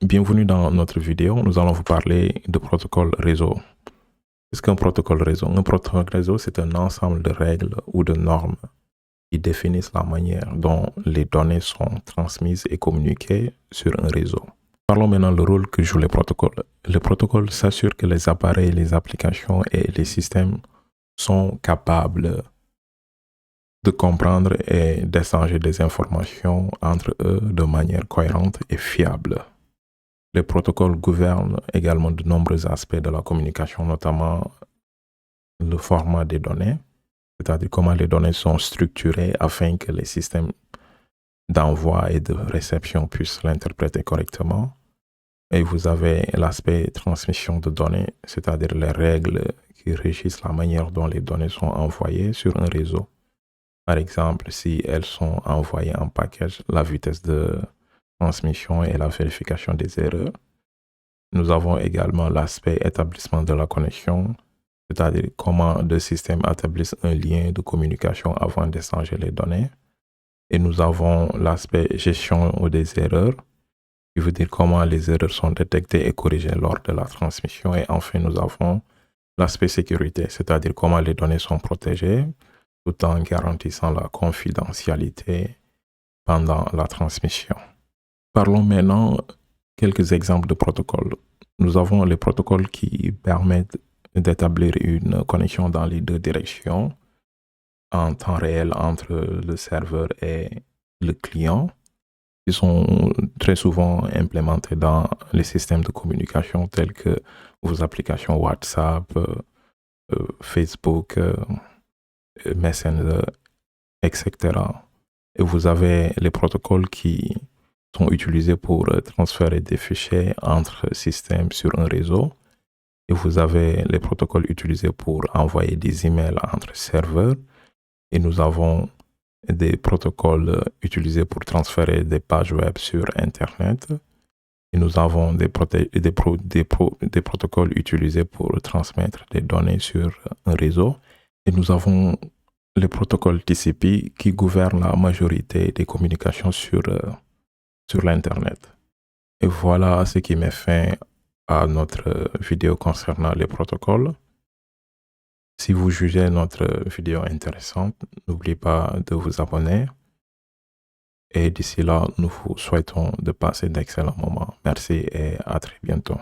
Bienvenue dans notre vidéo. Nous allons vous parler de protocole réseau. Qu'est-ce qu'un protocole réseau? Un protocole réseau, c'est un ensemble de règles ou de normes qui définissent la manière dont les données sont transmises et communiquées sur un réseau. Parlons maintenant du rôle que jouent les protocoles. Le protocole s'assure que les appareils, les applications et les systèmes sont capables de comprendre et d'échanger des informations entre eux de manière cohérente et fiable. Les protocoles gouvernent également de nombreux aspects de la communication, notamment le format des données, c'est-à-dire comment les données sont structurées afin que les systèmes d'envoi et de réception puissent l'interpréter correctement. Et vous avez l'aspect transmission de données, c'est-à-dire les règles qui régissent la manière dont les données sont envoyées sur un réseau. Par exemple, si elles sont envoyées en package, la vitesse de transmission et la vérification des erreurs. Nous avons également l'aspect établissement de la connexion, c'est-à-dire comment deux systèmes établissent un lien de communication avant d'échanger les données. Et nous avons l'aspect gestion des erreurs, qui veut dire comment les erreurs sont détectées et corrigées lors de la transmission. Et enfin, nous avons l'aspect sécurité, c'est-à-dire comment les données sont protégées tout en garantissant la confidentialité pendant la transmission. Parlons maintenant quelques exemples de protocoles. Nous avons les protocoles qui permettent d'établir une connexion dans les deux directions en temps réel entre le serveur et le client, qui sont très souvent implémentés dans les systèmes de communication tels que vos applications WhatsApp, Facebook, Messenger, etc. Et vous avez les protocoles qui sont utilisés pour transférer des fichiers entre systèmes sur un réseau. Et vous avez les protocoles utilisés pour envoyer des emails entre serveurs. Et nous avons des protocoles utilisés pour transférer des pages web sur Internet. Et nous avons des protocoles utilisés pour transmettre des données sur un réseau. Et nous avons les protocoles TCP qui gouvernent la majorité des communications sur l'Internet. Et voilà ce qui met fin à notre vidéo concernant les protocoles. Si vous jugez notre vidéo intéressante, n'oubliez pas de vous abonner. Et d'ici là, nous vous souhaitons de passer d'excellents moments. Merci et à très bientôt.